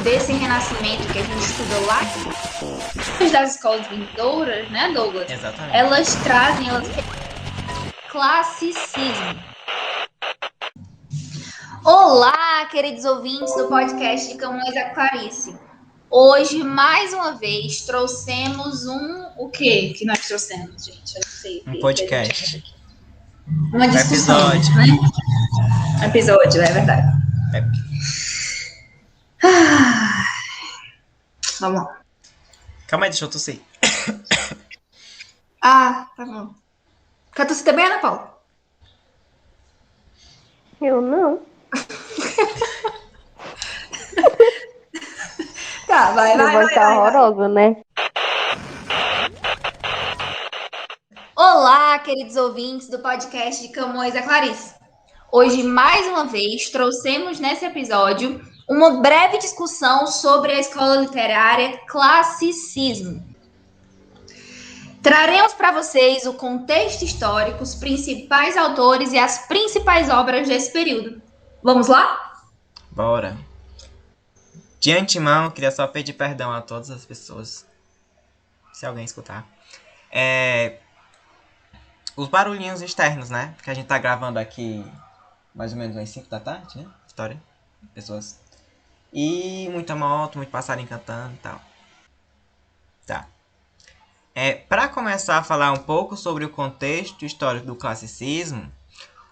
desse renascimento que a gente estudou lá, das escolas vindouras, né, Douglas? Exatamente. Elas trazem classicismo. Olá, queridos ouvintes do podcast de Camões a Clarice. Hoje, mais uma vez, trouxemos o quê que nós trouxemos, gente? Eu não sei. Um podcast. Uma discussão, episódio. né? Um episódio, é verdade. Vamos lá. Calma aí, deixa eu tossir. Tá bom. Quer tossir também, Ana Paula? Eu não. Tá, vai. Horrorosa, né? Olá, queridos ouvintes do podcast de Camões a Clarice. Hoje, mais uma vez, trouxemos nesse episódio uma breve discussão sobre a escola literária classicismo. Traremos para vocês o contexto histórico, os principais autores e as principais obras desse período. Vamos lá? Bora. De antemão, eu queria só pedir perdão a todas as pessoas, se alguém escutar. Os barulhinhos externos, né? Porque a gente tá gravando aqui mais ou menos às 5 da tarde, né? Vitória, pessoas. E muita moto, muito passarinho cantando e tal. Tá. Para começar a falar um pouco sobre o contexto histórico do classicismo,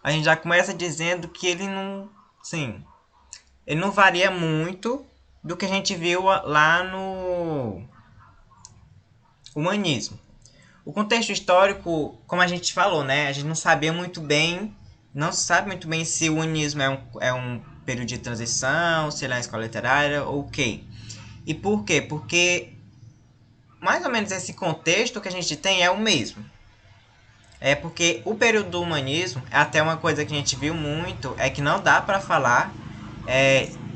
a gente já começa dizendo que ele não varia muito do que a gente viu lá no humanismo. O contexto histórico, como a gente falou, né, a gente não se sabe muito bem se o humanismo é um período de transição, se ele é uma escola literária ou o quê. E por quê? Porque mais ou menos esse contexto que a gente tem é o mesmo. Porque o período do humanismo, até uma coisa que a gente viu muito, é que não dá para falar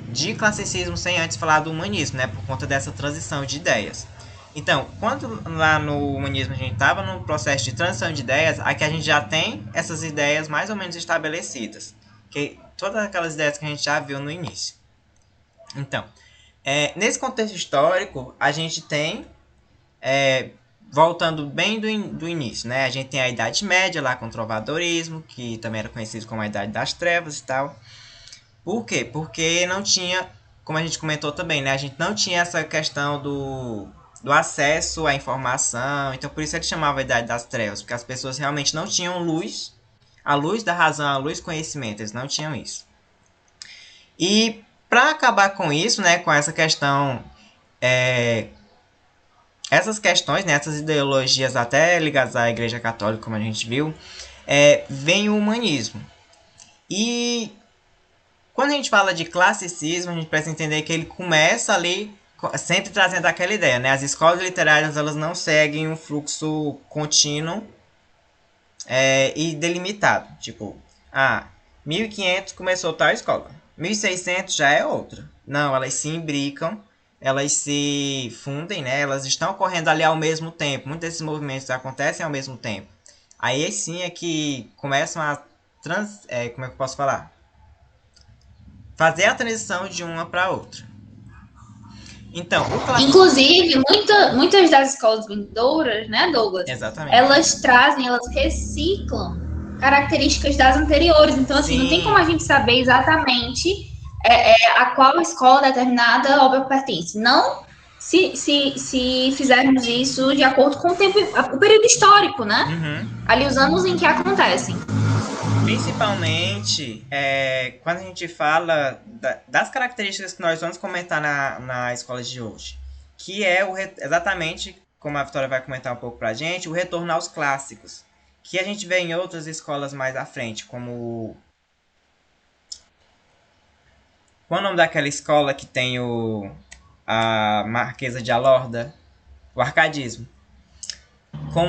de classicismo sem antes falar do humanismo, né? Por conta dessa transição de ideias. Então, quando lá no humanismo a gente estava no processo de transição de ideias, aqui a gente já tem essas ideias mais ou menos estabelecidas. Todas aquelas ideias que a gente já viu no início. Então, nesse contexto histórico, a gente tem... voltando bem do início, né? A gente tem a Idade Média lá com o trovadorismo, que também era conhecido como a Idade das Trevas e tal. Por quê? Porque não tinha, como a gente comentou também, né? A gente não tinha essa questão do acesso à informação. Então, por isso ele chamava a Idade das Trevas, porque as pessoas realmente não tinham luz, a luz da razão, a luz do conhecimento, eles não tinham isso. E para acabar com isso, né? Com essa questão... essas questões, né, essas ideologias até ligadas à Igreja Católica, como a gente viu, vem o humanismo. E quando a gente fala de classicismo, a gente precisa entender que ele começa ali, sempre trazendo aquela ideia, né? As escolas literárias, elas não seguem um fluxo contínuo e delimitado. Tipo, 1500 começou tal escola, 1600 já é outra. Não, elas se imbricam, elas se fundem, né? Elas estão ocorrendo ali ao mesmo tempo. Muitos desses movimentos acontecem ao mesmo tempo. Aí sim é que começam a como é que eu posso falar? Fazer a transição de uma para outra. Então, inclusive, muitas das escolas vindouras, né, Douglas? Exatamente. Elas reciclam características das anteriores. Então, assim, não tem como a gente saber exatamente a qual escola determinada obra pertence. Não se fizermos isso de acordo com o período histórico, né? Uhum. Ali os anos em que acontecem. Principalmente quando a gente fala das características que nós vamos comentar na escola de hoje. Que é exatamente, como a Vitória vai comentar um pouco pra gente, o retorno aos clássicos. Que a gente vê em outras escolas mais à frente, como... Qual é o nome daquela escola que tem a Marquesa de Alorda? O arcadismo.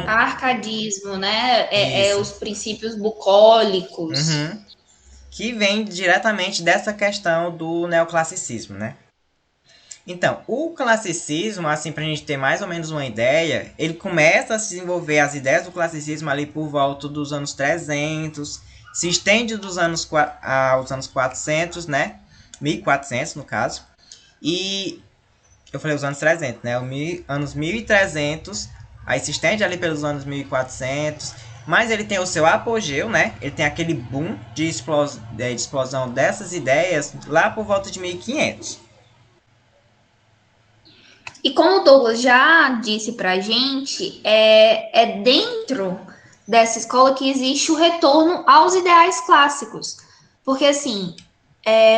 Arcadismo, né? Os princípios bucólicos. Uhum. Que vem diretamente dessa questão do neoclassicismo, né? Então, o classicismo, assim, pra gente ter mais ou menos uma ideia, ele começa a se desenvolver as ideias do classicismo ali por volta dos anos 300, se estende aos anos 400, né? 1400 no caso. E eu falei os anos 300, né? Anos 1300, aí se estende ali pelos anos 1400, mas ele tem o seu apogeu, né? Ele tem aquele boom de explosão dessas ideias lá por volta de 1500. E como o Douglas já disse para a gente, é dentro dessa escola que existe o retorno aos ideais clássicos. Porque, assim,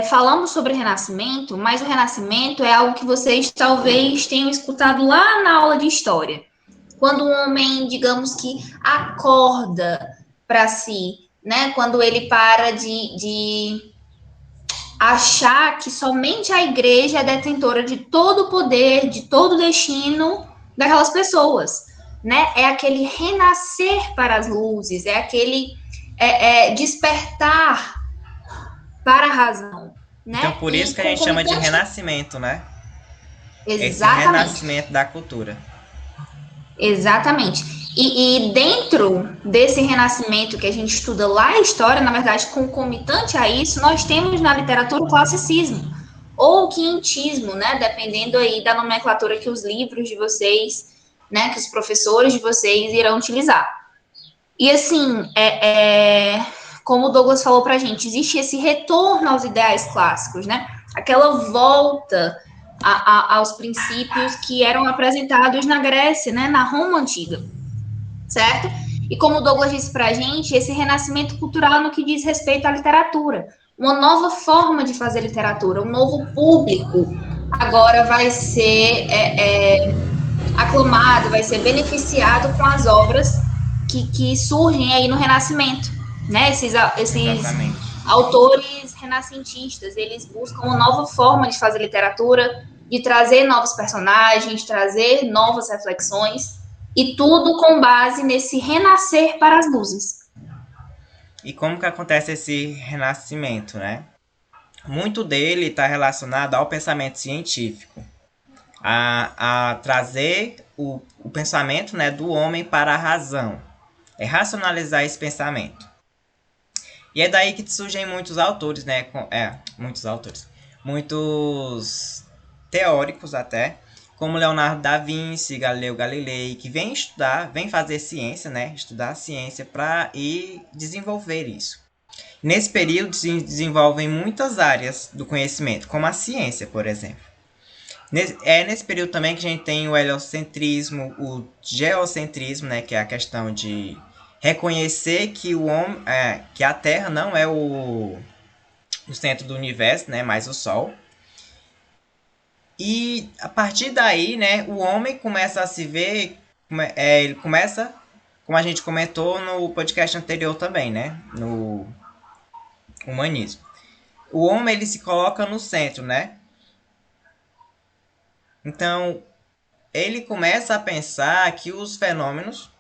falamos sobre Renascimento, mas o Renascimento é algo que vocês talvez tenham escutado lá na aula de História. Quando um homem, digamos que, acorda para si, né? Quando ele para de achar que somente a igreja é detentora de todo o poder, de todo o destino daquelas pessoas, né? É aquele renascer para as luzes, é aquele despertar para a razão, Então né? por isso E que a gente chama de concomitante, renascimento, né? Esse exatamente, renascimento da cultura. exatamente. E dentro desse renascimento que a gente estuda lá a história, na verdade, concomitante a isso, nós temos na literatura o classicismo ou o quinhentismo, né? Dependendo aí da nomenclatura que os livros de vocês, né? Que os professores de vocês irão utilizar. E assim, como o Douglas falou pra gente, existe esse retorno aos ideais clássicos, né? Aquela volta aos princípios que eram apresentados na Grécia, né? Na Roma antiga, certo? E como o Douglas disse para a gente, esse renascimento cultural no que diz respeito à literatura. Uma nova forma de fazer literatura, um novo público agora vai ser aclamado, vai ser beneficiado com as obras que surgem aí no Renascimento. Né? Esses autores renascentistas, eles buscam uma nova forma de fazer literatura, de trazer novos personagens, de trazer novas reflexões, e tudo com base nesse renascer para as luzes. E como que acontece esse renascimento, né? Muito dele está relacionado ao pensamento científico, a trazer o pensamento, né, do homem para a razão, racionalizar esse pensamento. E é daí que surgem muitos autores, né? Muitos teóricos até, como Leonardo da Vinci, Galileu Galilei, que vem fazer ciência, né? Estudar a ciência para ir desenvolver isso. Nesse período se desenvolvem muitas áreas do conhecimento, como a ciência, por exemplo. Nesse período também que a gente tem o heliocentrismo, o geocentrismo, né? Que é a questão de reconhecer que que a Terra não é o centro do universo, né, mas o Sol. E a partir daí, né, o homem começa a se ver, ele começa, como a gente comentou no podcast anterior também, né, no humanismo. O homem ele se coloca no centro, né? Então ele começa a pensar que os fenômenos,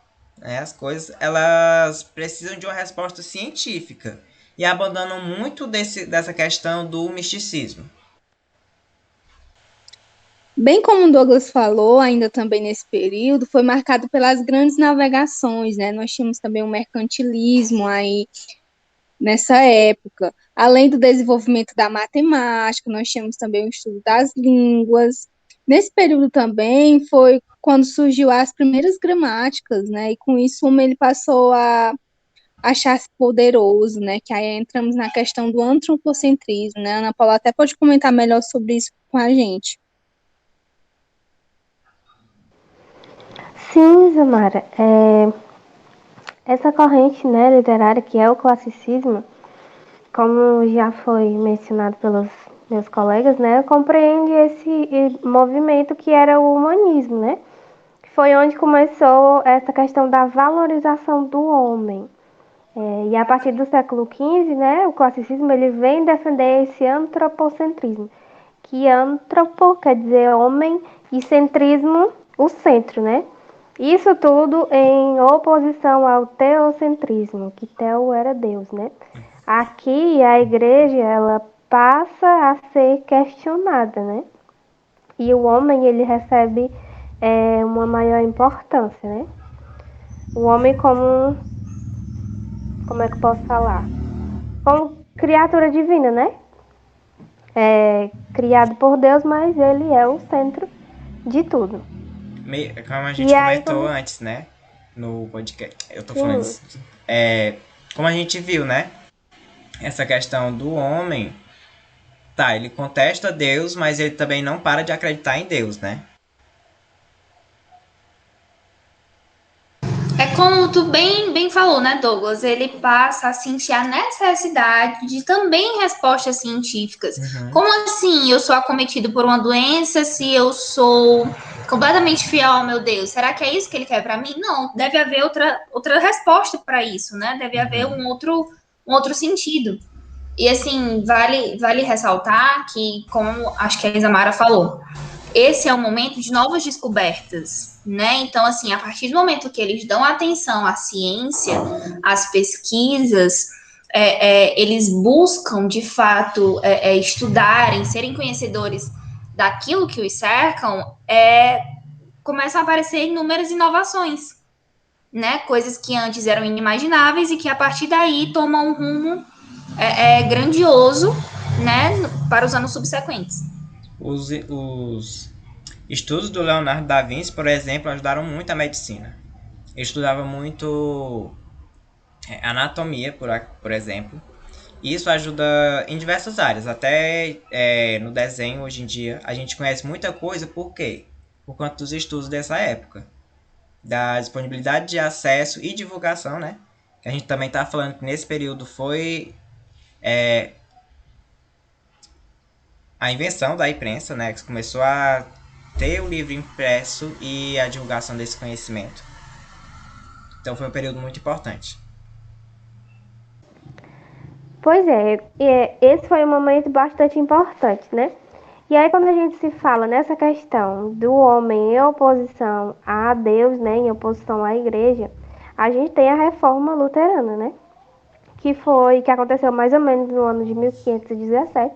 as coisas, elas precisam de uma resposta científica e abandonam muito dessa questão do misticismo. Bem como o Douglas falou, ainda também nesse período, foi marcado pelas grandes navegações, né? Nós tínhamos também o mercantilismo aí nessa época. Além do desenvolvimento da matemática, nós tínhamos também o estudo das línguas. Nesse período também foi quando surgiu as primeiras gramáticas, né? E com isso ele passou a achar-se poderoso, né? Que aí entramos na questão do antropocentrismo, né? A Ana Paula até pode comentar melhor sobre isso com a gente. Sim, Zamara. Essa corrente, né, literária, que é o classicismo, como já foi mencionado pelos meus colegas, né, compreende esse movimento que era o humanismo, né? Que foi onde começou essa questão da valorização do homem. E a partir do século XV, né, o classicismo ele vem defender esse antropocentrismo, que antropo quer dizer homem e centrismo, o centro, né? Isso tudo em oposição ao teocentrismo, que Teo era Deus, né? Aqui a igreja ela passa a ser questionada, né? E o homem ele recebe uma maior importância, né? O homem como é que eu posso falar? Como criatura divina, né? criado por Deus, mas ele é o centro de tudo. Como a gente comentou antes, né? No podcast. Eu tô falando isso. Como a gente viu, né? Essa questão do homem. Tá, ele contesta Deus, mas ele também não para de acreditar em Deus, né? É como tu bem falou, né, Douglas? Ele passa a sentir a necessidade de também respostas científicas. Como assim eu sou acometido por uma doença se eu sou completamente fiel ao meu Deus? Será que é isso que ele quer para mim? Não, deve haver outra resposta para isso, né? Deve haver um outro sentido. E assim, vale ressaltar que, como acho que a Isamara falou, esse é o momento de novas descobertas, né? Então, assim, a partir do momento que eles dão atenção à ciência, às pesquisas, eles buscam, de fato, estudarem, serem conhecedores daquilo que os cercam, começam a aparecer inúmeras inovações, né? Coisas que antes eram inimagináveis e que, a partir daí, tomam um rumo grandioso, né? Para os anos subsequentes. Os estudos do Leonardo da Vinci, por exemplo, ajudaram muito a medicina. Ele estudava muito anatomia, por exemplo. E isso ajuda em diversas áreas. Até no desenho, hoje em dia, a gente conhece muita coisa. Por quê? Por conta dos estudos dessa época. Da disponibilidade de acesso e divulgação, né? Que a gente também está falando que nesse período foi a invenção da imprensa, né? Que começou a ter o livro impresso e a divulgação desse conhecimento. Então foi um período muito importante. Pois esse foi um momento bastante importante, né? E aí quando a gente se fala nessa questão do homem em oposição a Deus, né, em oposição à igreja, a gente tem a reforma luterana, né? Que aconteceu mais ou menos no ano de 1517,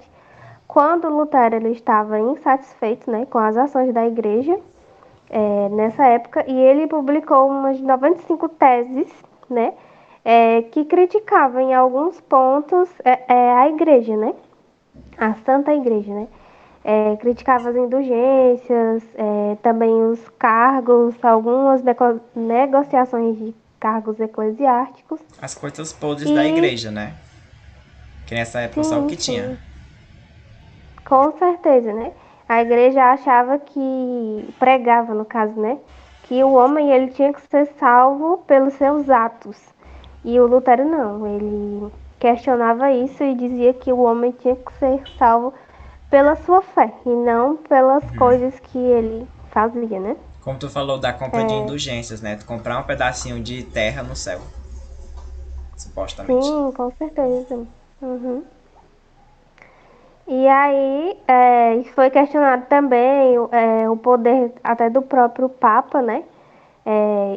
quando Lutero ele estava insatisfeito, né, com as ações da igreja nessa época, e ele publicou umas 95 teses, né, que criticavam em alguns pontos a igreja, né, a Santa Igreja, né, criticava as indulgências, também os cargos, algumas negociações de cargos eclesiásticos. As coisas podres da igreja, né? Que nessa época só o que tinha. Com certeza, né? A igreja achava pregava no caso, né? Que o homem ele tinha que ser salvo pelos seus atos. E o Lutero não, ele questionava isso e dizia que o homem tinha que ser salvo pela sua fé e não pelas coisas que ele fazia, né? Como tu falou da compra de indulgências, né? Tu comprar um pedacinho de terra no céu. Supostamente. Sim, com certeza. E aí foi questionado também o poder até do próprio Papa, né?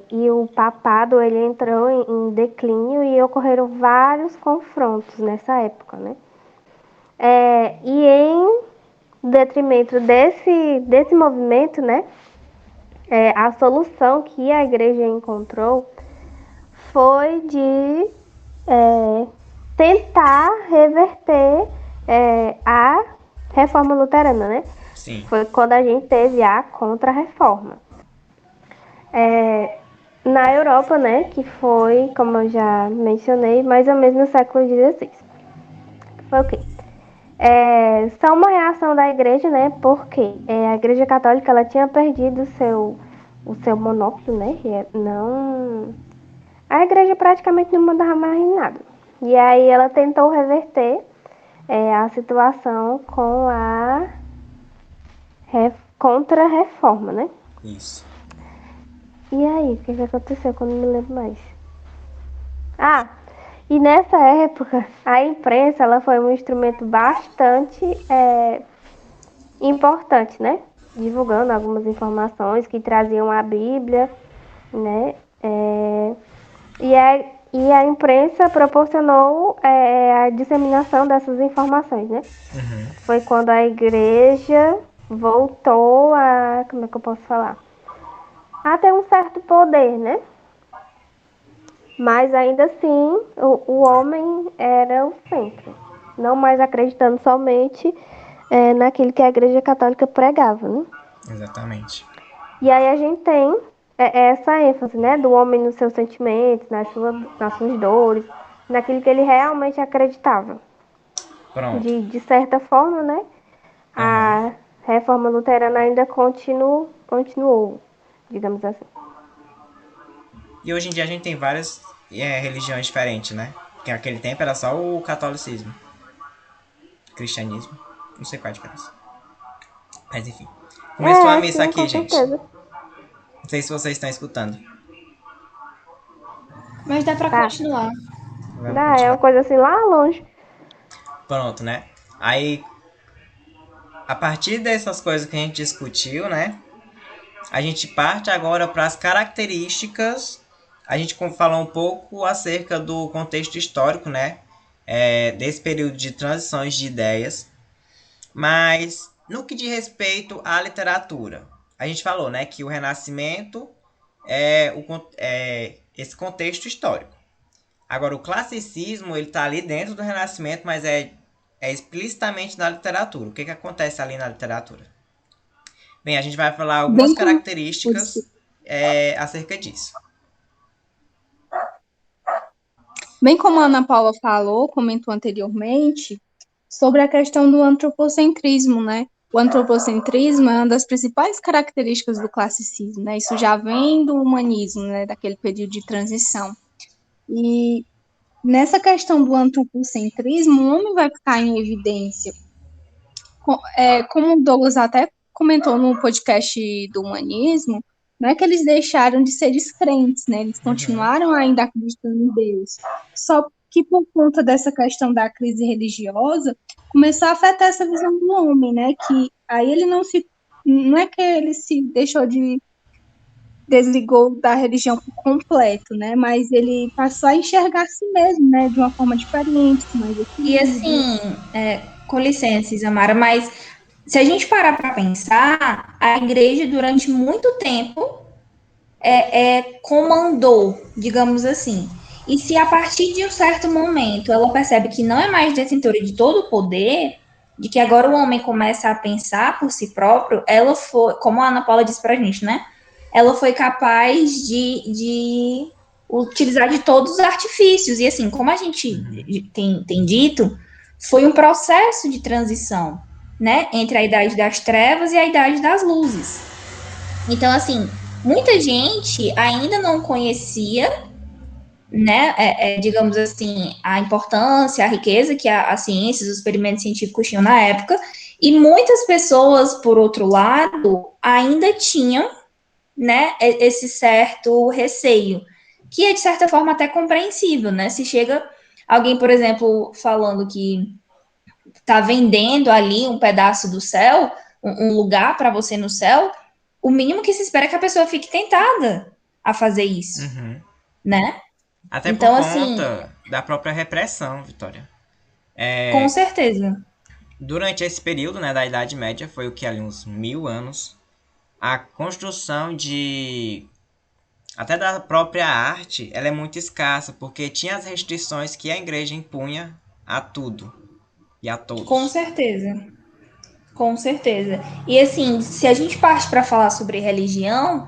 E o papado ele entrou em declínio e ocorreram vários confrontos nessa época, né? E em detrimento desse movimento, né? A solução que a igreja encontrou foi de tentar reverter a reforma luterana, né? Sim. Foi quando a gente teve a contra-reforma. Na Europa, né, que foi, como eu já mencionei, mais ou menos no século XVI. Foi o quê? Só uma reação da igreja, né, porque a igreja católica ela tinha perdido o seu monopólio, né, a igreja praticamente não mandava mais em nada. E aí ela tentou reverter a situação com a contra-reforma, né? Isso. E aí, o que aconteceu? Que eu não me lembro mais. E nessa época, a imprensa ela foi um instrumento bastante importante, né? Divulgando algumas informações que traziam a Bíblia, né? E a imprensa proporcionou a disseminação dessas informações, né? Foi quando a igreja voltou a... Como é que eu posso falar? A ter um certo poder, né? Mas ainda assim, o homem era o centro. Não mais acreditando somente naquilo que a Igreja Católica pregava, né? Exatamente. E aí a gente tem essa ênfase, né, do homem nos seus sentimentos, nas suas dores, naquilo que ele realmente acreditava. Pronto. De certa forma, né, a reforma luterana ainda continuou, digamos assim. E hoje em dia a gente tem várias religiões diferentes, né? Porque naquele tempo era só o catolicismo. Cristianismo. Não sei qual é a diferença. Mas enfim. Começou a missa Sim, aqui, com gente. certeza. Não sei se vocês estão escutando. Mas dá pra Tá. continuar. Vamos É continuar. uma coisa assim lá longe. Pronto, né? Aí, a partir dessas coisas que a gente discutiu, né? A gente parte agora para as características. A gente falou um pouco acerca do contexto histórico, né? Desse período de transições de ideias. Mas, no que diz respeito à literatura, a gente falou, né, que o Renascimento é esse contexto histórico. Agora, o classicismo, ele está ali dentro do Renascimento, mas é explicitamente na literatura. O que acontece ali na literatura? Bem, a gente vai falar algumas características acerca disso. Bem como a Ana Paula comentou anteriormente, sobre a questão do antropocentrismo, né? O antropocentrismo é uma das principais características do classicismo, né? Isso já vem do humanismo, né? Daquele período de transição. E nessa questão do antropocentrismo, o homem vai ficar em evidência. Como o Douglas até comentou no podcast do humanismo, não é que eles deixaram de ser descrentes, né? Eles continuaram ainda acreditando em Deus. Só que por conta dessa questão da crise religiosa, começou a afetar essa visão do homem, né? Que aí ele não é que ele se deixou de desligou da religião por completo, né? Mas ele passou a enxergar a si mesmo, né? De uma forma diferente, mais E equilibrada. assim, com licença, Isamara, mas se a gente parar para pensar, a igreja durante muito tempo comandou, digamos assim. E se a partir de um certo momento ela percebe que não é mais detentora de todo o poder, de que agora o homem começa a pensar por si próprio, ela foi, como a Ana Paula disse pra gente, né? Ela foi capaz de utilizar de todos os artifícios. E assim, como a gente tem dito, foi um processo de transição, né? Entre a idade das trevas e a idade das luzes. Então, assim, muita gente ainda não conhecia, né, digamos assim, a importância, a riqueza que a ciência, os experimentos científicos tinham na época, e muitas pessoas, por outro lado, ainda tinham, né, esse certo receio, que é de certa forma até compreensível, né? Se chega alguém, por exemplo, falando que está vendendo ali um pedaço do céu, um lugar para você no céu, o mínimo que se espera é que a pessoa fique tentada a fazer isso, né? Até por Então, assim, conta da própria repressão, Vitória. com certeza. Durante esse período, né, da Idade Média, foi o que ali uns 1000 anos, a construção até da própria arte, ela é muito escassa, porque tinha as restrições que a igreja impunha a tudo e a Com todos. certeza. Com certeza. E assim, se a gente parte para falar sobre religião,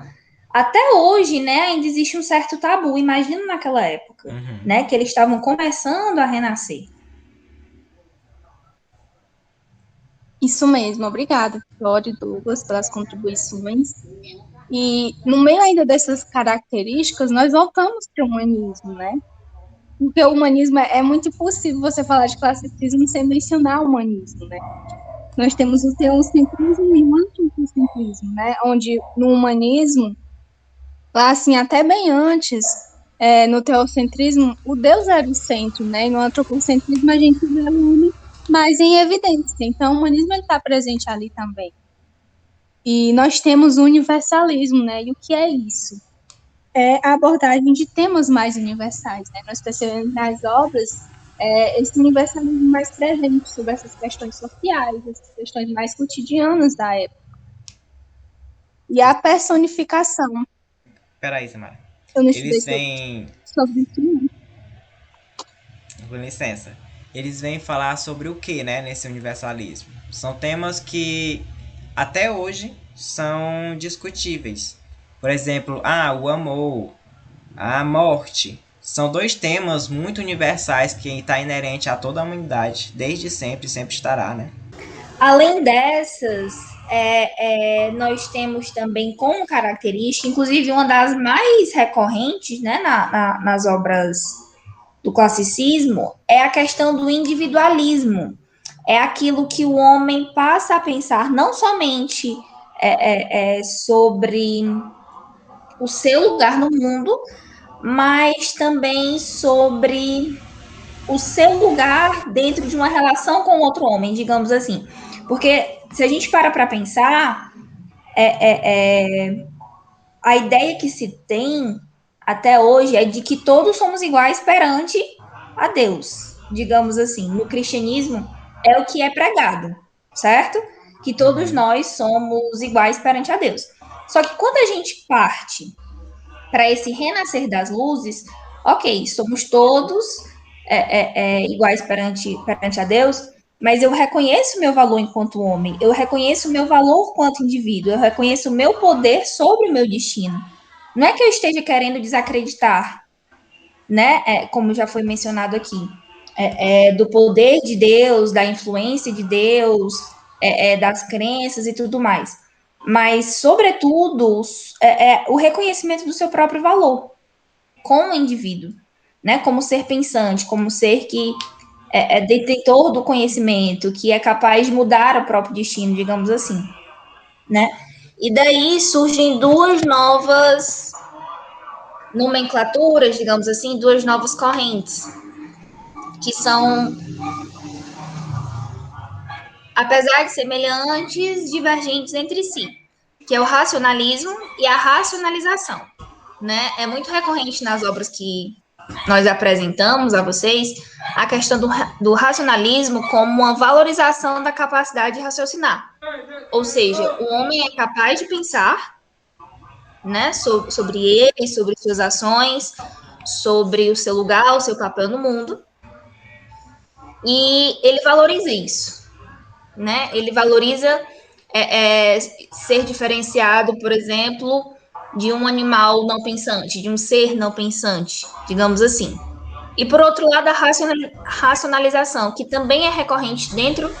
até hoje, né, ainda existe um certo tabu. Imagina naquela época, né, que eles estavam começando a renascer. Isso mesmo, obrigada, Vitória e Douglas, pelas contribuições. E no meio ainda dessas características, nós voltamos para o humanismo, né? Porque o humanismo é muito impossível você falar de classicismo sem mencionar o humanismo, né? Nós temos o teocentrismo e o antropocentrismo, né? Onde no humanismo, lá assim, até bem antes, no teocentrismo, o Deus era o centro, né? E no antropocentrismo a gente vê o homem mais em evidência. Então o humanismo está presente ali também. E nós temos o universalismo, né? E o que é isso? É a abordagem de temas mais universais, né? Nós percebemos nas obras esse universalismo mais presente sobre essas questões sociais, essas questões mais cotidianas da época. E a personificação. Peraí, Samara. Eu não estudei Eles vêm. sobre isso, não. Com licença. eles vêm falar sobre o que, né, nesse universalismo? São temas que até hoje são discutíveis. Por exemplo, o amor, a morte. São dois temas muito universais que está inerente a toda a humanidade, desde sempre, sempre estará, né? Além dessas, nós temos também como característica, inclusive uma das mais recorrentes, né, nas obras do classicismo, é a questão do individualismo. É aquilo que o homem passa a pensar não somente sobre o seu lugar no mundo, mas também sobre o seu lugar dentro de uma relação com outro homem, digamos assim. Porque se a gente para pensar, a ideia que se tem até hoje é de que todos somos iguais perante a Deus, digamos assim. No cristianismo é o que é pregado, certo? Que todos Uhum. nós somos iguais perante a Deus. Só que quando a gente parte para esse renascer das luzes, ok, somos todos iguais perante a Deus, mas eu reconheço meu valor enquanto homem, eu reconheço meu valor quanto indivíduo, eu reconheço o meu poder sobre o meu destino. Não é que eu esteja querendo desacreditar, né? Como já foi mencionado aqui, do poder de Deus, da influência de Deus, das crenças e tudo mais. Mas, sobretudo, o reconhecimento do seu próprio valor como indivíduo, né? Como ser pensante, como ser que é detentor do conhecimento, que é capaz de mudar o próprio destino, digamos assim, né? E daí surgem duas novas nomenclaturas, digamos assim, duas novas correntes, que são, apesar de semelhantes, divergentes entre si, que é o racionalismo e a racionalização, né? É muito recorrente nas obras que nós apresentamos a vocês a questão do racionalismo como uma valorização da capacidade de raciocinar. Ou seja, o homem é capaz de pensar, né, sobre ele, sobre suas ações, sobre o seu lugar, o seu papel no mundo, e ele valoriza isso, né? Ele valoriza ser diferenciado, por exemplo, de um animal não pensante, de um ser não pensante, digamos assim. E por outro lado, a racionalização, que também é recorrente dentro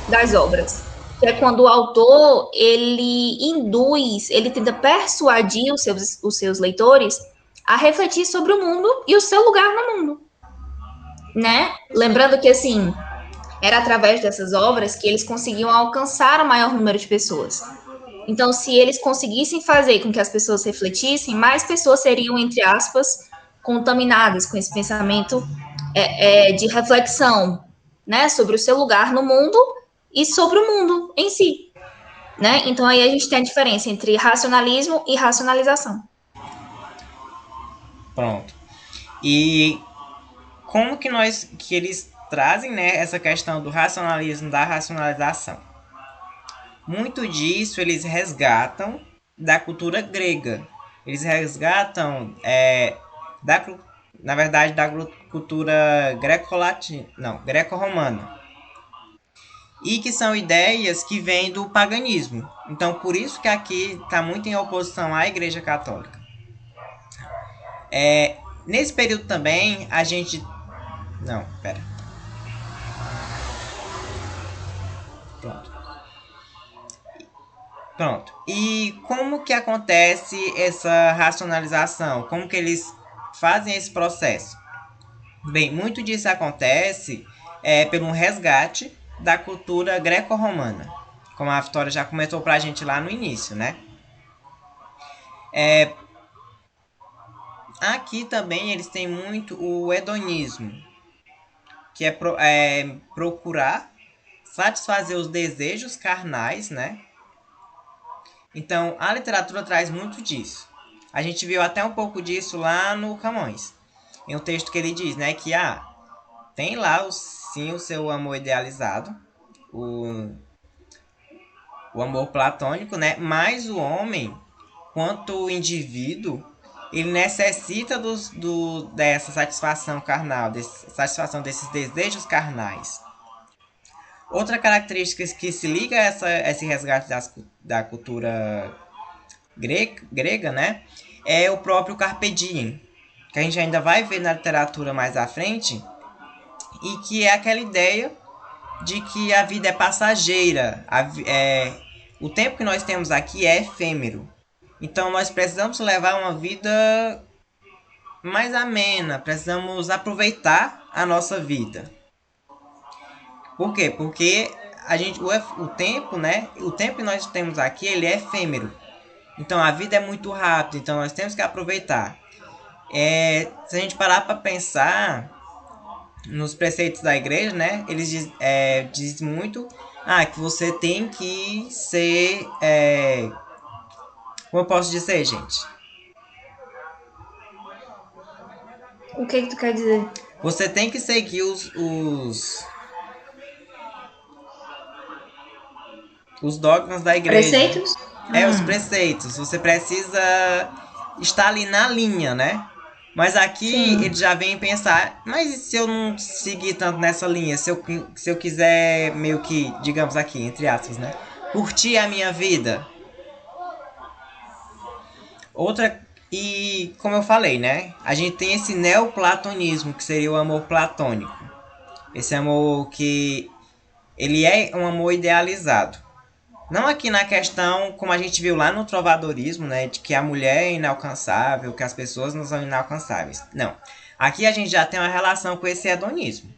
das obras, que é quando o autor ele induz, ele tenta persuadir os seus leitores a refletir sobre o mundo e o seu lugar no mundo, né? Lembrando que assim, era através dessas obras que eles conseguiam alcançar o maior número de pessoas. Então, se eles conseguissem fazer com que as pessoas refletissem, mais pessoas seriam, entre aspas, contaminadas com esse pensamento de reflexão, né, sobre o seu lugar no mundo e sobre o mundo em si, né? Então, aí a gente tem a diferença entre racionalismo e racionalização. Pronto. E como que eles trazem, né, essa questão do racionalismo, da racionalização? Muito disso eles resgatam da cultura grega. Eles resgatam na verdade, da cultura greco-latina, não, greco-romana. E que são ideias que vêm do paganismo. Então, por isso que aqui está muito em oposição à Igreja Católica. Nesse período também, a gente... Não, pera. Pronto. E como que acontece essa racionalização? Como que eles fazem esse processo? Bem, muito disso acontece pelo resgate da cultura greco-romana, como a Vitória já comentou pra gente lá no início, né? Aqui também eles têm muito o hedonismo, que é procurar satisfazer os desejos carnais, né? Então, a literatura traz muito disso. A gente viu até um pouco disso lá no Camões. Em um texto que ele diz, né, que tem lá sim o seu amor idealizado, o amor platônico, né? Mas o homem, quanto indivíduo, ele necessita dessa satisfação carnal, satisfação desses desejos carnais. Outra característica que se liga a esse resgate da cultura grega, né, é o próprio carpe diem, que a gente ainda vai ver na literatura mais à frente, e que é aquela ideia de que a vida é passageira, o tempo que nós temos aqui é efêmero. Então nós precisamos levar uma vida mais amena, precisamos aproveitar a nossa vida. Por quê? Porque o tempo, né? O tempo que nós temos aqui, ele é efêmero. Então a vida é muito rápida, então nós temos que aproveitar. Se a gente parar para pensar nos preceitos da igreja, né? Eles diz muito que você tem que ser... como eu posso dizer, gente? O que tu quer dizer? Você tem que seguir os dogmas da igreja. Preceitos? Os preceitos. Você precisa estar ali na linha, né? Mas aqui ele já vem pensar, mas e se eu não seguir tanto nessa linha? Se eu quiser meio que, digamos aqui, entre aspas, né? Curtir a minha vida. E como eu falei, né? A gente tem esse neoplatonismo, que seria o amor platônico. Esse amor que ele é um amor idealizado. Não aqui na questão, como a gente viu lá no trovadorismo, né? De que a mulher é inalcançável, que as pessoas não são inalcançáveis. Não. Aqui a gente já tem uma relação com esse hedonismo.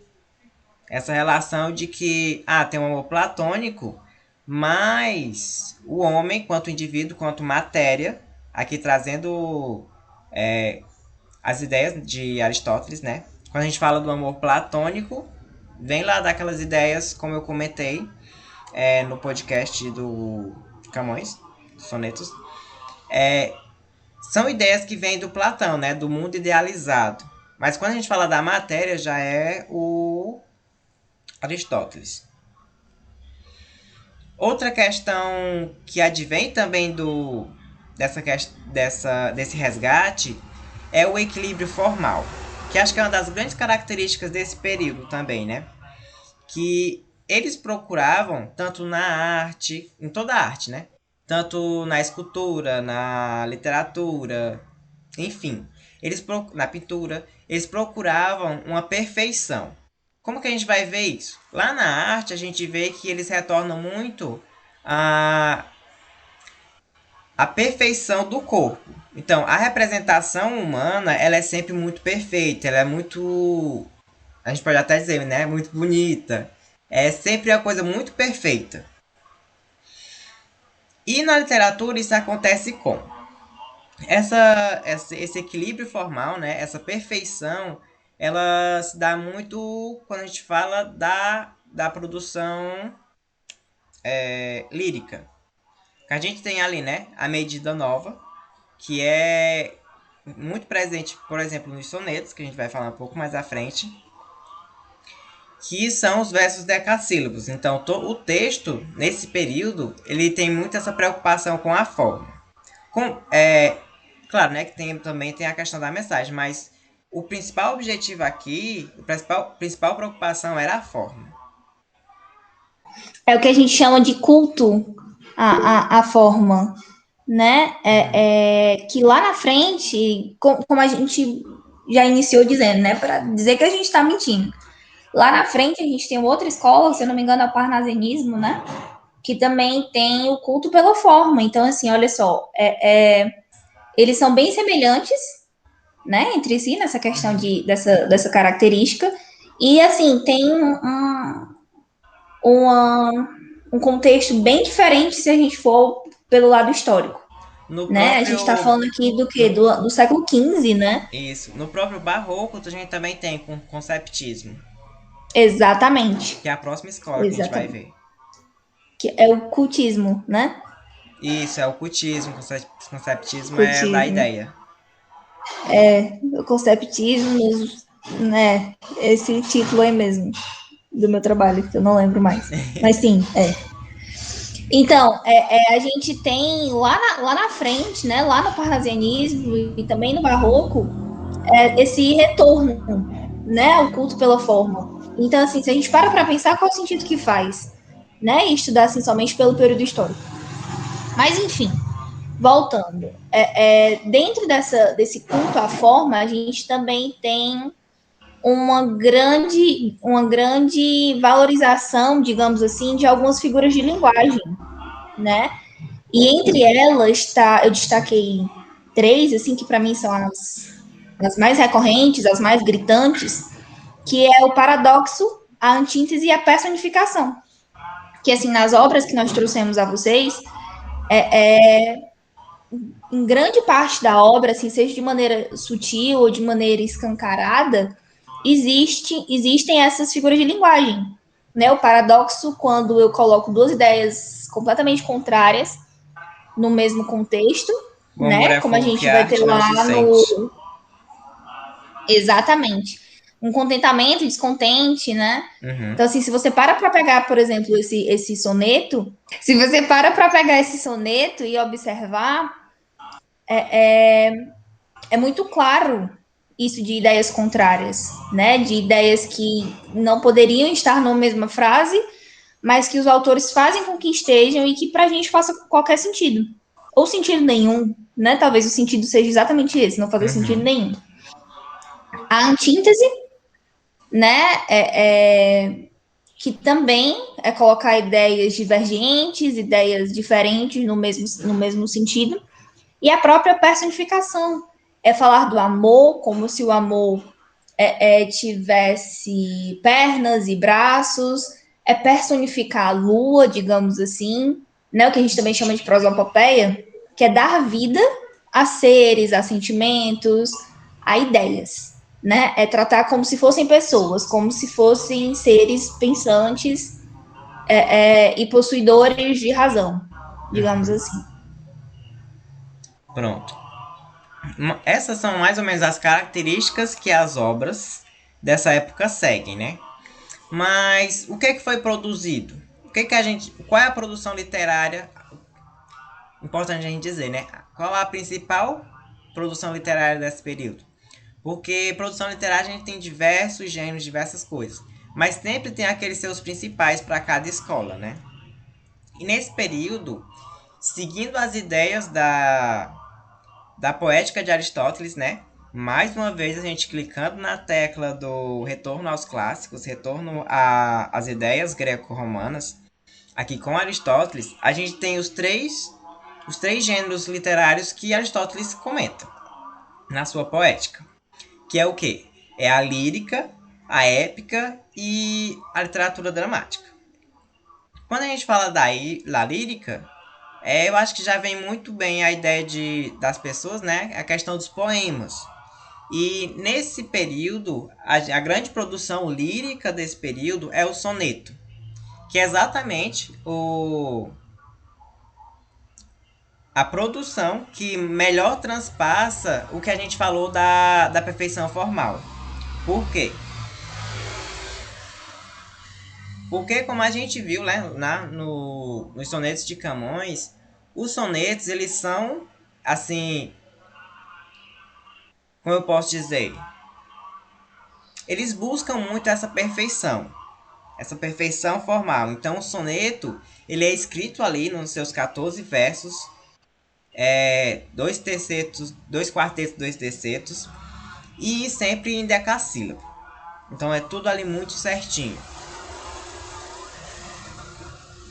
Essa relação de que, tem um amor platônico, mas o homem, quanto indivíduo, quanto matéria, aqui trazendo as ideias de Aristóteles, né? Quando a gente fala do amor platônico, vem lá daquelas ideias, como eu comentei, no podcast do Camões, Sonetos, são ideias que vêm do Platão, né, do mundo idealizado. Mas quando a gente fala da matéria, já é o Aristóteles. Outra questão que advém também desse resgate é o equilíbrio formal, que acho que é uma das grandes características desse período também, né? Que eles procuravam, tanto na arte, em toda a arte, né? Tanto na escultura, na literatura, enfim, na pintura, eles procuravam uma perfeição. Como que a gente vai ver isso? Lá na arte, a gente vê que eles retornam muito a perfeição do corpo. Então, a representação humana, ela é sempre muito perfeita, ela é muito... A gente pode até dizer, né? Muito bonita. É sempre uma coisa muito perfeita. E na literatura isso acontece com esse equilíbrio formal, né? Essa perfeição, ela se dá muito quando a gente fala da produção lírica. A gente tem ali, né? A medida nova, que é muito presente, por exemplo, nos sonetos, que a gente vai falar um pouco mais à frente, que são os versos decassílabos. Então, o texto, nesse período, ele tem muito essa preocupação com a forma. Claro, né, que também tem a questão da mensagem, mas o principal objetivo aqui, a principal preocupação era a forma. É o que a gente chama de culto à forma, né? Que lá na frente, como a gente já iniciou dizendo, né, para dizer que a gente está mentindo. Lá na frente a gente tem outra escola, se eu não me engano é o parnasianismo, né? Que também tem o culto pela forma. Então, assim, olha só, eles são bem semelhantes, né, entre si, nessa questão dessa característica. E, assim, tem um contexto bem diferente se a gente for pelo lado histórico. Né? A gente está falando aqui do quê? Do século XV, né? Isso. No próprio barroco, a gente também tem com conceptismo. Exatamente. Que é a próxima escola que a gente vai ver. Que é o cultismo, né? Isso, é o cultismo. Conceptismo é da ideia. O conceptismo, né? Esse título aí mesmo do meu trabalho, que eu não lembro mais. Mas sim, Então, a gente tem lá na frente, né, lá no parnasianismo e também no barroco, esse retorno, né, ao culto pela forma. Então, assim, se a gente para pensar, qual é o sentido que faz, né, estudar assim somente pelo período histórico. Mas, enfim, voltando, dentro desse culto à forma, a gente também tem uma grande valorização, digamos assim, de algumas figuras de linguagem, né? E entre elas eu destaquei três, assim, que para mim são as mais recorrentes, as mais gritantes, que é o paradoxo, a antítese e a personificação. Que, assim, nas obras que nós trouxemos a vocês, em grande parte da obra, assim, seja de maneira sutil ou de maneira escancarada, existem essas figuras de linguagem. Né? O paradoxo, quando eu coloco duas ideias completamente contrárias no mesmo contexto, O amor né? é Como a fogo que gente vai ter arde, não lá se sente. no. Exatamente. Um contentamento, descontente, né? Uhum. Então, assim, se você para pegar, por exemplo, esse soneto, se você para pegar esse soneto e observar, é muito claro isso de ideias contrárias, né? De ideias que não poderiam estar na mesma frase, mas que os autores fazem com que estejam e que para a gente faça qualquer sentido. Ou sentido nenhum, né? Talvez o sentido seja exatamente esse, não fazer sentido Uhum. nenhum. A antítese, né? Que também é colocar ideias divergentes, ideias diferentes no mesmo sentido. E a própria personificação é falar do amor como se o amor tivesse pernas e braços, é personificar a lua, digamos assim, né? O que a gente também chama de prosopopeia, que é dar vida a seres, a sentimentos, a ideias, né? É tratar como se fossem pessoas, como se fossem seres pensantes e possuidores de razão, digamos Uhum. assim. Pronto. Essas são mais ou menos as características que as obras dessa época seguem, né? Mas o que é que foi produzido? Qual é a produção literária? Importante a gente dizer, né? Qual a principal produção literária desse período? Porque produção literária a gente tem diversos gêneros, diversas coisas. Mas sempre tem aqueles seus principais para cada escola, né? E nesse período, seguindo as ideias da poética de Aristóteles, né? Mais uma vez a gente clicando na tecla do retorno aos clássicos, retorno às ideias greco-romanas. Aqui com Aristóteles, a gente tem os três gêneros literários que Aristóteles comenta na sua poética. Que é o quê? É a lírica, a épica e a literatura dramática. Quando a gente fala da lírica, eu acho que já vem muito bem a ideia das pessoas, né? A questão dos poemas. E nesse período, a grande produção lírica desse período é o soneto, que é exatamente a produção que melhor transpassa o que a gente falou da perfeição formal. Por quê? Porque, como a gente viu, né, nos sonetos de Camões, os sonetos, eles são, assim, como eu posso dizer, eles buscam muito essa perfeição formal. Então, o soneto, ele é escrito ali nos seus 14 versos, dois tercetos, dois quartetos, dois tercetos, e sempre em decassílabo. Então, é tudo ali muito certinho.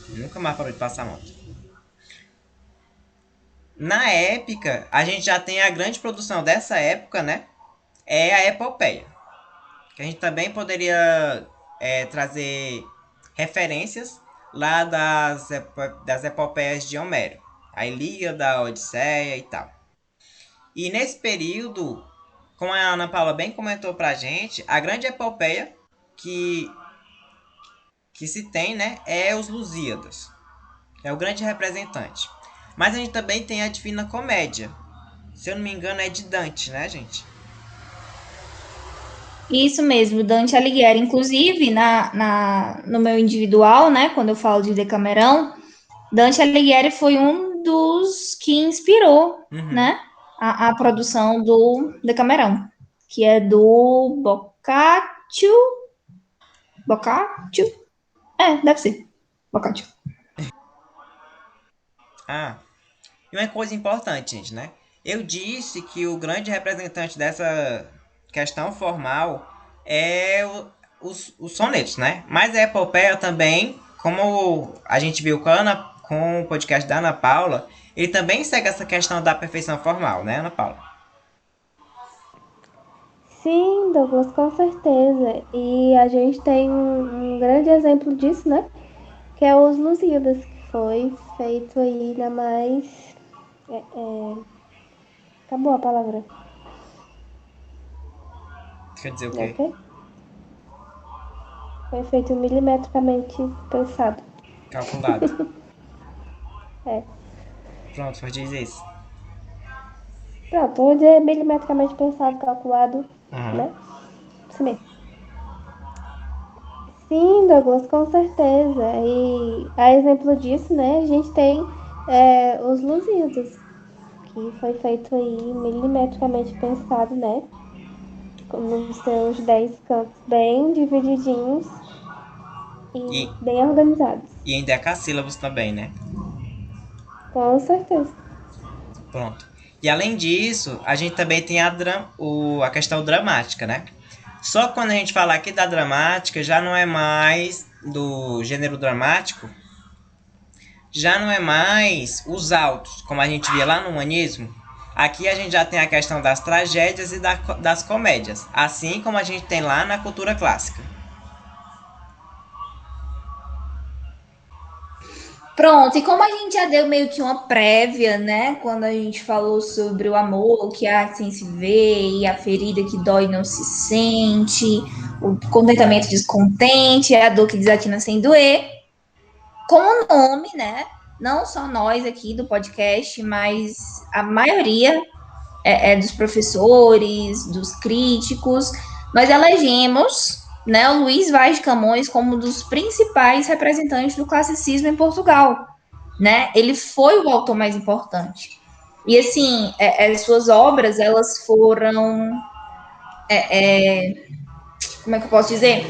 Nunca mais parou de passar moto. Na épica, a gente já tem a grande produção dessa época, né? É a epopeia. Que a gente também poderia trazer referências lá das epopeias de Homero. A Ilíada, a Odisseia e tal. E nesse período, como a Ana Paula bem comentou pra gente, a grande epopeia que se tem, né, é os Lusíadas. É o grande representante. Mas a gente também tem a Divina Comédia. Se eu não me engano, é de Dante, né, gente? Isso mesmo, Dante Alighieri. Inclusive, no meu individual, né, quando eu falo de Decamerão, Dante Alighieri foi um dos que inspirou, Uhum. né, a produção do Decamerão, que é do Boccaccio. Boccaccio? Deve ser. Boccaccio. Ah, e uma coisa importante, gente, né? Eu disse que o grande representante dessa questão formal é os sonetos, né? Mas a epopeia também, como a gente viu com o podcast da Ana Paula, ele também segue essa questão da perfeição formal, né, Ana Paula? Sim, Douglas, com certeza. E a gente tem um grande exemplo disso, né? Que é os Lusíadas, que foi feito aí na mais. Acabou a palavra, Quer dizer o quê? ok? Foi feito milimetricamente pensado. Calculado. É. Pronto, pode dizer isso. Pronto, vou dizer milimetricamente pensado, calculado, Uhum. né? Isso mesmo. Sim, Douglas, com certeza. E a exemplo disso, né, a gente tem os Lusíadas, que foi feito aí milimetricamente pensado, né? Nos seus 10 cantos bem divididinhos e E, bem organizados. e em decassílabos também, né? Com certeza. Pronto. E além disso, a gente também tem a questão dramática, né? Só que quando a gente fala aqui da dramática, já não é mais do gênero dramático, já não é mais os autos, como a gente via lá no humanismo. Aqui a gente já tem a questão das tragédias e das comédias, assim como a gente tem lá na cultura clássica. Pronto, e como a gente já deu meio que uma prévia, né? Quando a gente falou sobre o amor que há sem se ver, e a ferida que dói não se sente, o contentamento descontente, a dor que desatina sem doer. Com o nome, né? Não só nós aqui do podcast, mas a maioria dos professores, dos críticos, nós elegemos, né, o Luiz Vaz de Camões como um dos principais representantes do classicismo em Portugal, né? Ele foi o autor mais importante. E assim, suas obras, elas foram, como é que eu posso dizer?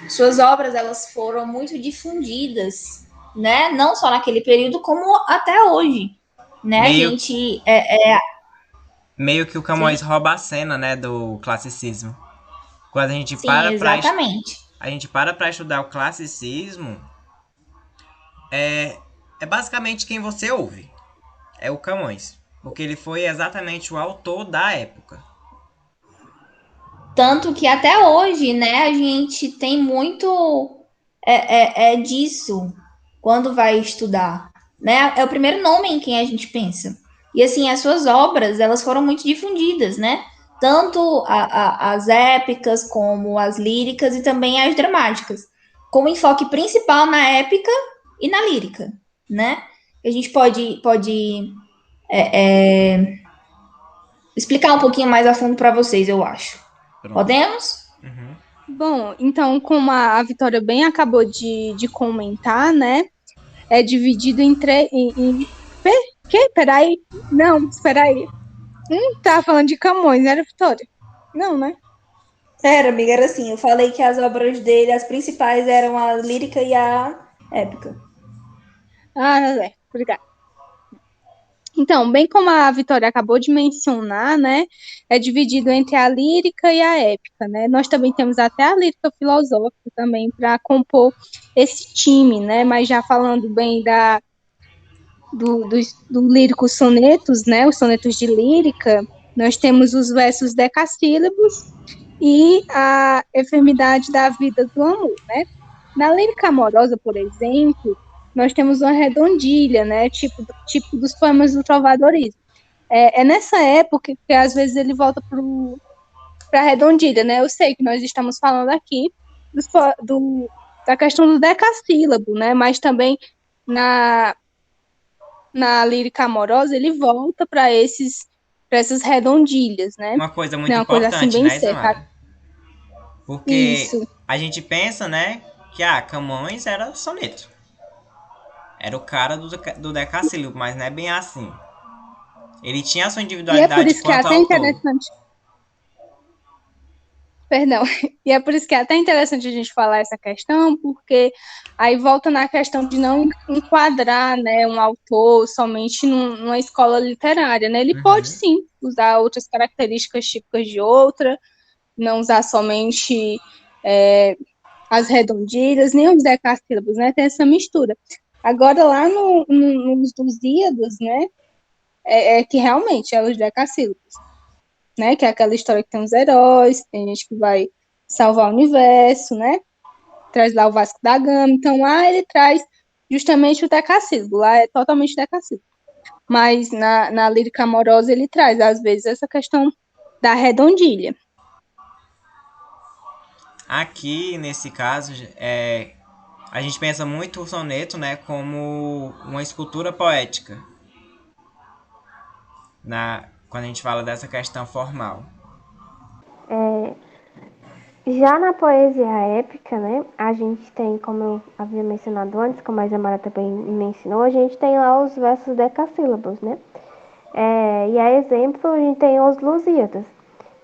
Suas obras, elas foram muito difundidas, né? Não só naquele período, como até hoje, né? A Meio, gente, meio que o Camões sim, rouba a cena, né, do classicismo. Quando sim, exatamente. a gente para estudar o classicismo, é basicamente quem você ouve. É o Camões. Porque ele foi exatamente o autor da época. Tanto que até hoje, né, a gente tem muito disso quando vai estudar, né? É o primeiro nome em quem a gente pensa. E assim, as suas obras, elas foram muito difundidas, né? Tanto as épicas como as líricas e também as dramáticas, com enfoque principal na épica e na lírica, né? A gente pode explicar um pouquinho mais a fundo para vocês, eu acho. Pronto. Podemos? Uhum. Bom, então, como a Vitória bem acabou de comentar, né? É dividido em três. Que? Peraí. Não, peraí. Tava falando de Camões, não era, Vitória? Não, né? Era, amiga, era assim. Eu falei que as obras dele, as principais, eram a lírica e a épica. Ah, é, obrigada. Então, bem como a Vitória acabou de mencionar, né, é dividido entre a lírica e a épica, né? Nós também temos até a lírica filosófica também para compor esse time, né? Mas já falando bem do lírico sonetos, né? Os sonetos de lírica, nós temos os versos decassílabos e a enfermidade da vida do amor, né? Na lírica amorosa, por exemplo, nós temos uma redondilha, né? Tipo dos poemas do trovadorismo. É nessa época que às vezes ele volta para a redondilha, né? Eu sei que nós estamos falando aqui da questão do decassílabo, né? Mas também na, na lírica amorosa ele volta para essas redondilhas, né? Uma coisa Não muito é uma coisa assim importante, bem né, seca. Isamara? Porque Isso. a gente pensa, né, que Camões era soneto. era o cara do decassílabo, mas não é bem assim. Ele tinha a sua E é por individualidade isso que é quanto até autor. interessante. Perdão. E é por isso que é até interessante a gente falar essa questão, porque aí volta na questão de não enquadrar, né, um autor somente numa escola literária, né? Ele pode Uhum. sim usar outras características típicas de outra, não usar somente as redondilhas, nem os decassílabos, né? Tem essa mistura. Agora, lá nos Lusíadas, né? É que realmente é os decassílabos, né? Que é aquela história que tem os heróis, tem gente que vai salvar o universo, né? Traz lá o Vasco da Gama. Então, lá ele traz justamente o decassílabo. Lá é totalmente decassílabo. Mas na lírica amorosa ele traz, às vezes, essa questão da redondilha. Aqui, nesse caso, a gente pensa muito o soneto, né, como uma escultura poética, quando a gente fala dessa questão formal. Já na poesia épica, né, a gente tem, como eu havia mencionado antes, como a Isamara também mencionou, a gente tem lá os versos decassílabos, né? E a exemplo, a gente tem os Lusíadas,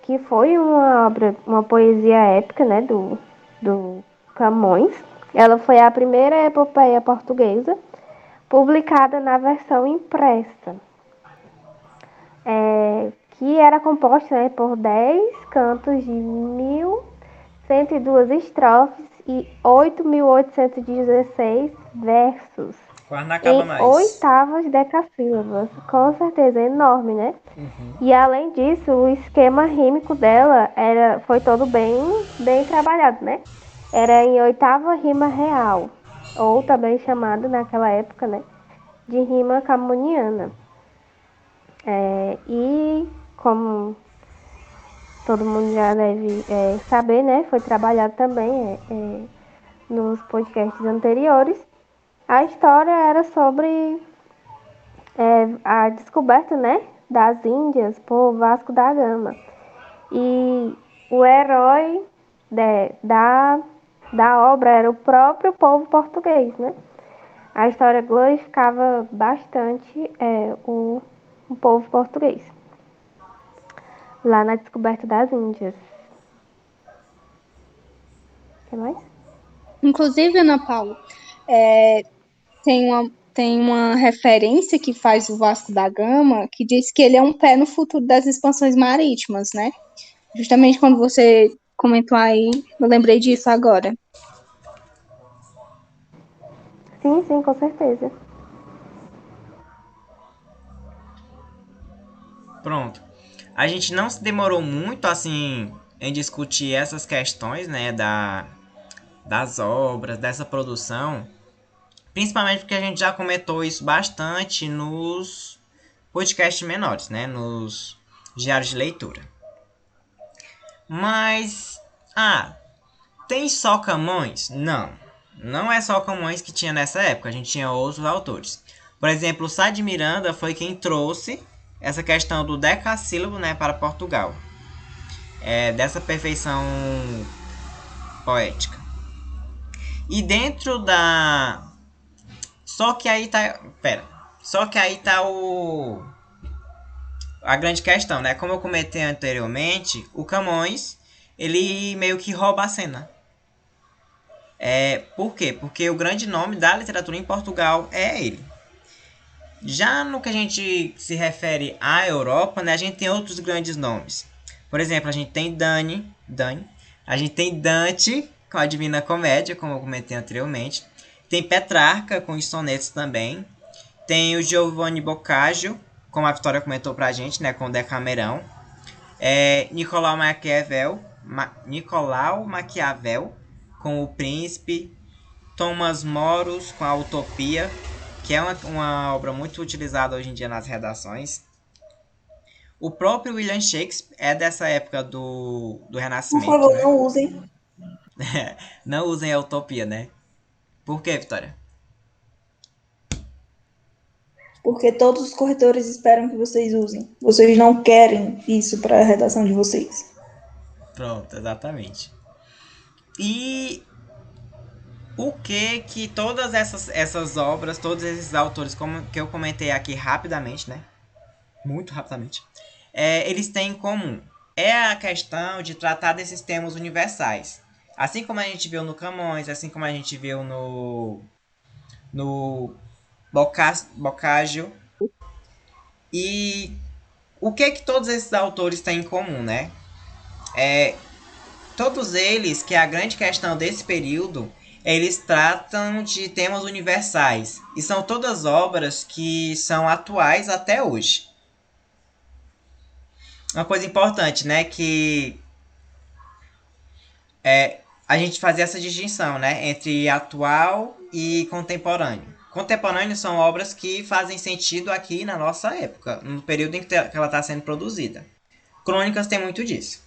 que foi uma obra, uma poesia épica, né, do Camões. Ela foi a primeira epopeia portuguesa publicada na versão impressa, que era composta, né, por 10 cantos de 1.102 estrofes e 8.816 versos Quase não acaba em mais. oitavas decassílabas. Com certeza, é enorme, né? Uhum. E além disso, o esquema rímico dela foi todo bem trabalhado, né? Era em oitava rima real, ou também chamado naquela época, né, de rima camoniana. E como todo mundo já deve saber, né, foi trabalhado também nos podcasts anteriores. A história era sobre a descoberta, né, das Índias por Vasco da Gama. E o herói da obra era o próprio povo português, né? A história glorificava bastante o povo português, lá na descoberta das Índias. O que mais? Inclusive, Ana Paula, tem uma referência que faz o Vasco da Gama que diz que ele é um pé no futuro das expansões marítimas, né? Justamente quando você comentou aí, eu lembrei disso agora. Sim, sim, com certeza. Pronto. A gente não se demorou muito assim em discutir essas questões, né, das obras, dessa produção, principalmente porque a gente já comentou isso bastante nos podcasts menores, né, nos diários de leitura. Mas, tem só Camões? Não. Não é só Camões que tinha nessa época, a gente tinha outros autores. Por exemplo, o Sá de Miranda foi quem trouxe essa questão do decassílabo, né, para Portugal. Dessa perfeição poética. E dentro da... Só que aí tá... Pera. Só que aí tá a grande questão, né? Como eu comentei anteriormente, o Camões, ele meio que rouba a cena. Por quê? Porque o grande nome da literatura em Portugal é ele. Já no que a gente se refere à Europa, né, a gente tem outros grandes nomes. Por exemplo, a gente tem Dani, a gente tem Dante com a Divina Comédia, como eu comentei anteriormente. Tem Petrarca com os sonetos também. Tem o Giovanni Boccaccio, como a Vitória comentou pra gente, né, com o Decamerão. Nicolau Maquiavel com o Príncipe. Thomas Moros com a Utopia, que é uma obra muito utilizada hoje em dia nas redações. O próprio William Shakespeare é dessa época do Por Renascimento, favor, né? não usem. Não usem a Utopia, né? Por quê, Vitória? Porque todos os corretores esperam que vocês usem. Vocês não querem isso para a redação de vocês. Pronto, exatamente. E por que todas essas obras, todos esses autores, como que eu comentei aqui rapidamente, né? Muito rapidamente, eles têm em comum. É a questão de tratar desses temas universais. Assim como a gente viu no Camões, assim como a gente viu no Boccaccio. E o que todos esses autores têm em comum, né? Todos eles, que é a grande questão desse período, eles tratam de temas universais. E são todas obras que são atuais até hoje. Uma coisa importante, né? Que a gente fazia essa distinção, né? Entre atual e contemporâneo. Contemporâneo são obras que fazem sentido aqui na nossa época, no período em que ela está sendo produzida. Crônicas tem muito disso.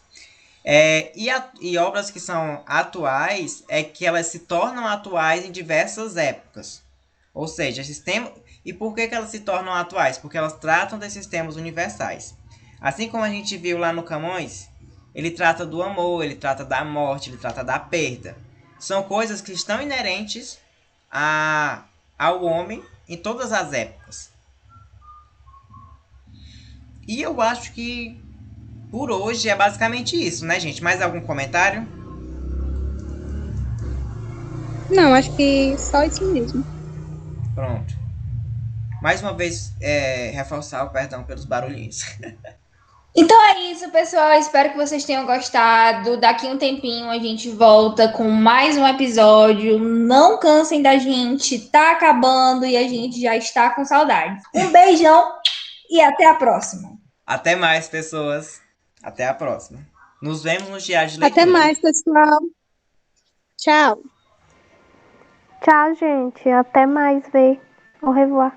E obras que são atuais é que elas se tornam atuais em diversas épocas. Ou seja, e por que elas se tornam atuais? Porque elas tratam desses temas universais. Assim como a gente viu lá no Camões, ele trata do amor, ele trata da morte, ele trata da perda. São coisas que estão inerentes ao homem em todas as épocas. E eu acho que por hoje é basicamente isso, né, gente? Mais algum comentário? Não, acho que só isso mesmo. Pronto. Mais uma vez, reforçar o perdão pelos barulhinhos. Então é isso, pessoal. Espero que vocês tenham gostado. Daqui um tempinho a gente volta com mais um episódio. Não cansem da gente, tá acabando e a gente já está com saudade. Um beijão e até a próxima. Até mais, pessoas. Até a próxima. Nos vemos no diário de leitura. Até mais, pessoal. Tchau. Tchau, gente. Até mais ver. Au revoir.